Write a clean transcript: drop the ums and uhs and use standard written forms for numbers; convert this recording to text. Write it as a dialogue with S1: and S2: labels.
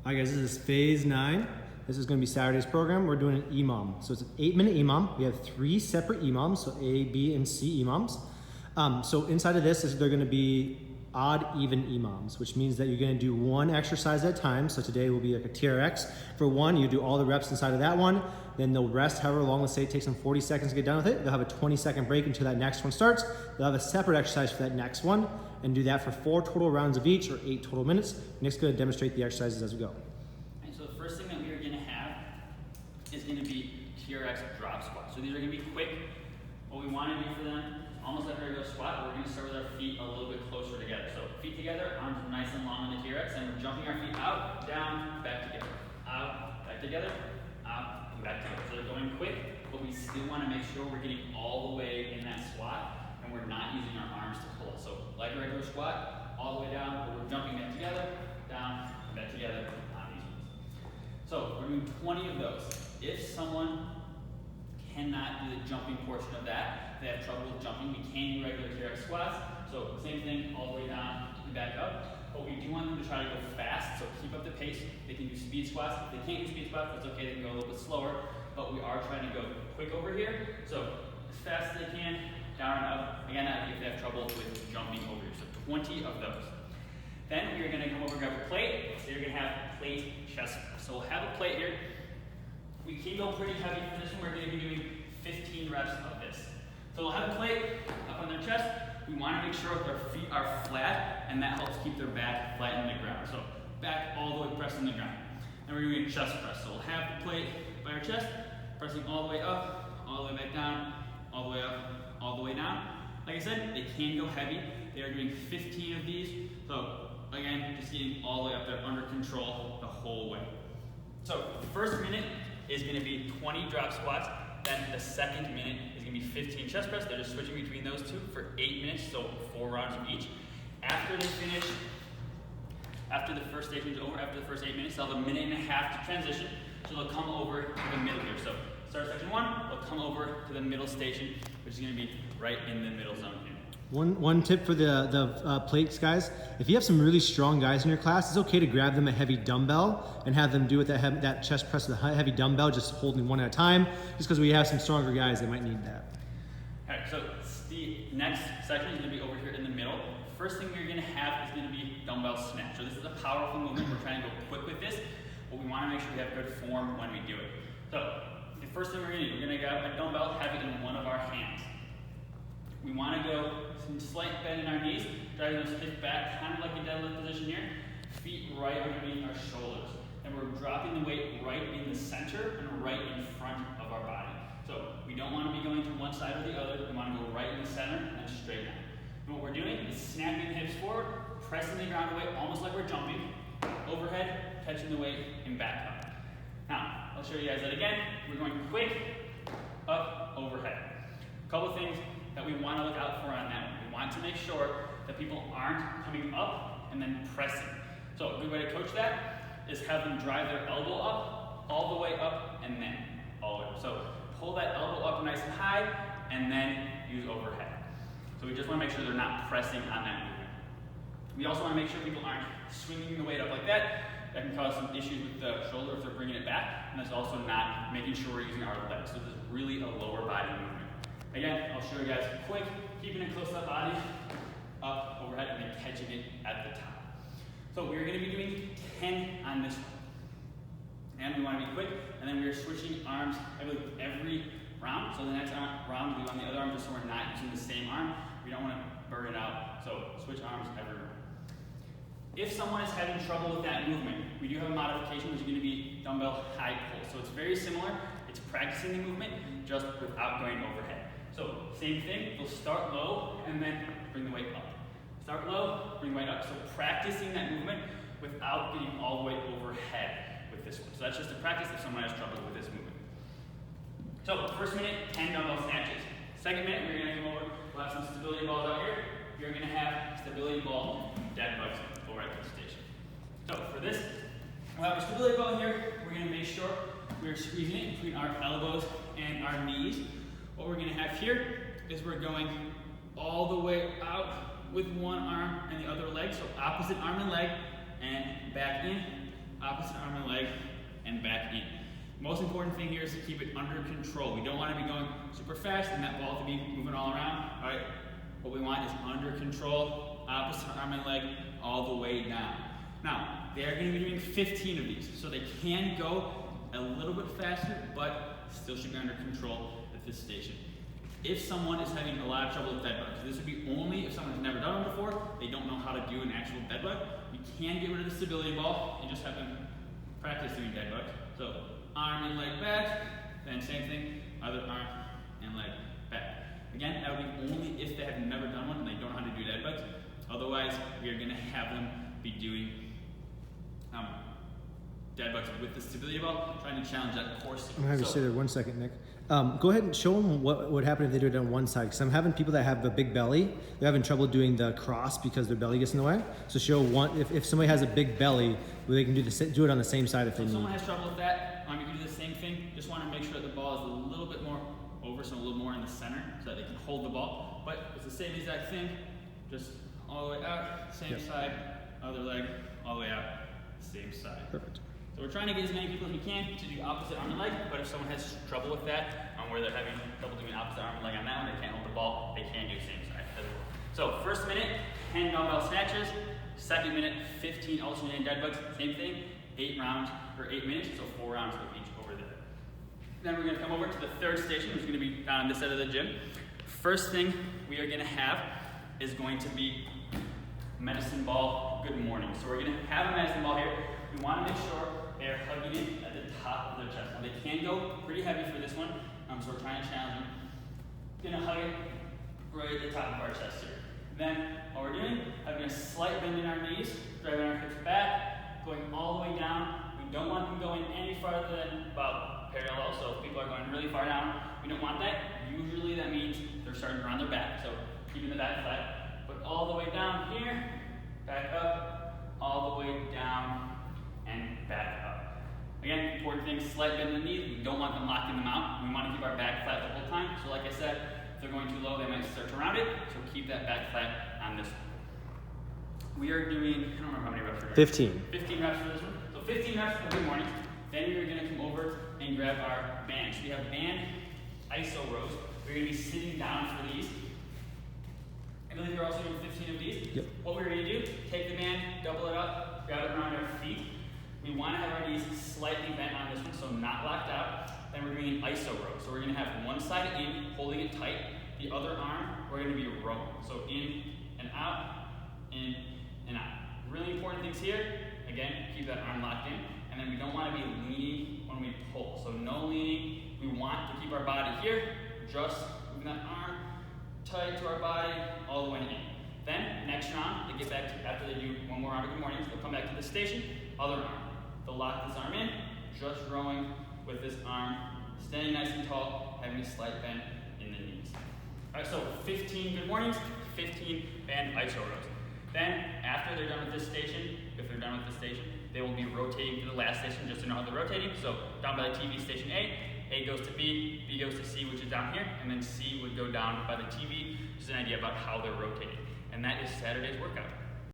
S1: All right guys, this is phase 9. This is going to be Saturday's program. We're doing an EMOM. So it's an 8-minute EMOM. We have 3 separate EMOMs, so A, B, and C EMOMs. So inside of this, they're going to be odd, even EMOMs, which means that you're going to do one exercise at a time. So today will be like a TRX. For one, you do all the reps inside of that one. Then they'll rest however long. Let's say it takes them 40 seconds to get done with it. They'll have a 20-second break until that next one starts. They'll have a separate exercise for that next one and do that for 4 total rounds of each, or 8 total minutes. Nick's going to demonstrate the exercises as we go.
S2: And so the first thing that we are going to have is going to be TRX Drop Squats. So these are going to be quick. What we want to do for them, almost like a regular squat, we're going to start with our feet a little bit closer together. So feet together, arms nice and long on the TRX, and we're jumping our feet out, down, back together. Out, back together, out, and back together. So they're going quick, but we still want to make sure we're getting all the way in that squat, and we're not using our arms to pull. So like a regular squat, all the way down, but we're jumping back together, down, and back together on these ones. So we're doing 20 of those. If someone cannot do the jumping portion of that, if they have trouble with jumping, we can do regular TRX squats. So same thing, all the way down and back up. But we do want them to try to go fast, so keep up the pace. They can do speed squats. If they can't do speed squats, it's okay, they can go a little bit slower. But we are trying to go quick over here. So as fast as they can, down and up. Again, if they have trouble with jumping over here. So 20 of those. Then we're going to come over and grab a plate. So you're going to have plate chest press. So we'll have a plate here. We can go pretty heavy for this one. We're going to be doing 15 reps of this. So we'll have a plate up on their chest. We want to make sure their feet are flat, and that helps keep their back flat in the ground. So back all the way pressed in the ground. And we're doing chest press. So we'll have the plate by our chest, pressing all the way up, all the way back down, all the way up, all the way down. Like I said, they can go heavy. They are doing 15 of these. So again, just getting all the way up there under control the whole way. So the first minute is going to be 20 drop squats. Then the second minute is going to be 15 chest press. They're just switching between those two for 8 minutes, so 4 rounds of each. After they finish, after the first station is over, after the first 8 minutes, they'll have a minute and a half to transition. So they'll come over to the middle here. So start section 1, they'll come over to the middle station, which is going to be right in the middle zone here.
S1: One tip for the plates, guys. If you have some really strong guys in your class, it's okay to grab them a heavy dumbbell and have them do with that chest press with a heavy dumbbell, just holding one at a time. Just because we have some stronger guys, they might need that.
S2: All right, so the next section is going to be over here in the middle. First thing you're going to have is going to be dumbbell snatch. So this is a powerful movement. We're trying to go quick with this, but we want to make sure we have good form when we do it. So the first thing we're going to do, we're going to grab a dumbbell, have it in one of our hands. We want to go some slight bend in our knees, driving those hips back, kind of like a deadlift position here. Feet right underneath our shoulders. And we're dropping the weight right in the center and right in front of our body. So we don't want to be going to one side or the other. We want to go right in the center and straight down. And what we're doing is snapping the hips forward, pressing the ground away, almost like we're jumping. Overhead, catching the weight, and back up. Now, I'll show you guys that again. We're going quick, up, overhead. A couple things that we want to look out for on that one. We want to make sure that people aren't coming up and then pressing. So a good way to coach that is have them drive their elbow up, all the way up, and then all the way up. So pull that elbow up nice and high, and then use overhead. So we just want to make sure they're not pressing on that movement. We also want to make sure people aren't swinging the weight up like that. That can cause some issues with the shoulder if they're bringing it back, and that's also not making sure we're using our legs. So this is really a lower body movement. Again, I'll show you guys quick, keeping it close to the body, up, overhead, and then catching it at the top. So we're going to be doing 10 on this one. And we want to be quick, and then we're switching arms every round. So the next round we do on the other arm, just so we're not using the same arm. We don't want to burn it out, so switch arms every round. If someone is having trouble with that movement, we do have a modification which is going to be dumbbell high pull. So it's very similar. It's practicing the movement, just without going overhead. So same thing, we'll start low and then bring the weight up. Start low, bring the weight up. So practicing that movement without getting all the way overhead with this one. So that's just a practice if someone has trouble with this movement. So first minute, 10 dumbbell snatches. Second minute, we're going to come over, we'll have some stability balls out here. You're going to have stability ball Deadbugs over at the station. So for this, we'll have a stability ball here. We're going to make sure we're squeezing it between our elbows and our knees. What we're going to have here is we're going all the way out with one arm and the other leg. So opposite arm and leg, and back in, out. opposite arm and leg, and back in. Most important thing here is to keep it under control. We don't want to be going super fast and that ball to be moving all around, all right? What we want is under control, opposite arm and leg, all the way down. Now, they are going to be doing 15 of these, so they can go a little bit faster, but still should be under control at this station. If someone is having a lot of trouble with deadbug, this would be only if someone has never done one before, they don't know how to do an actual deadbug, we can get rid of the stability ball and just have them practice doing deadbug. So arm and leg back, then same thing, other arm and leg back. Again, that would be only if they have never done one and they don't know how to do deadbugs. Otherwise, we are going to have them be doing deadbugs with the stability ball, trying to challenge that core sequence.
S1: I'm going to have to stay there 1 second, Nick. Go ahead and show them what would happen if they do it on one side. Because I'm having people that have a big belly, they're having trouble doing the cross because their belly gets in the way. So show one, if somebody has a big belly, they can do it on the same side if they need.
S2: If someone has trouble with that, you can do the same thing. Just want to make sure that the ball is a little bit more over, so a little more in the center, so that they can hold the ball. But it's the same exact thing, just all the way out, same side, other leg, all the way out, same side.
S1: Perfect.
S2: So we're trying to get as many people as we can to do opposite arm and leg, but if someone has trouble with that, where they're having trouble doing opposite arm and leg on that one, they can't hold the ball, they can do same side as well. So first minute, 10 dumbbell snatches. Second minute, 15 alternating deadbugs. Same thing, 8 rounds for 8 minutes, so 4 rounds of each over there. Then we're going to come over to the third station, which is going to be down on this side of the gym. First thing we are going to have is going to be medicine ball good morning. So we're going to have a medicine ball here. We want to make sure they're hugging it at the top of their chest. Now they can go pretty heavy for this one, so we're trying to challenge them. Gonna hug it right at the top of our chest here. Then what we're doing, having a slight bend in our knees, driving our hips back, going all the way down. We don't want them going any farther than about parallel, so if people are going really far down, we don't want that. Usually that means they're starting around their back, so keeping the back flat. But all the way down here, back up, all the way down, and back up. Again, important thing, slight bend in the knees. We don't want them locking them out. We want to keep our back flat the whole time. So like I said, if they're going too low, they might start to round it. So keep that back flat on this one. We are doing, I don't remember how many reps we're doing.
S1: 15.
S2: 15 reps for this one. So 15 reps for good morning. Then we're going to come over and grab our bands. We have band iso rows. We're going to be sitting down for these. I believe we're also doing 15 of these.
S1: Yep.
S2: What we're going to do, take the band, double it up, grab it around our feet. We want to have our knees slightly bent on this one, so not locked out. Then we're doing an iso row. So we're going to have one side in, holding it tight. The other arm, we're going to be rowing. So in and out, in and out. Really important things here. Again, keep that arm locked in. And then we don't want to be leaning when we pull. So no leaning. We want to keep our body here, just moving that arm tight to our body, all the way in. Then, next round, they get back to, after they do one more round of good mornings, they'll come back to the station, other arm. They'll lock this arm in, just rowing with this arm, standing nice and tall, having a slight bend in the knees. All right, so 15 good mornings, 15 band iso rows. Then, after they're done with this station, if they're done with this station, they will be rotating to the last station just to know how they're rotating. So, down by the TV, station A goes to B goes to C, which is down here, and then C would go down by the TV, just an idea about how they're rotating. And that is Saturday's workout.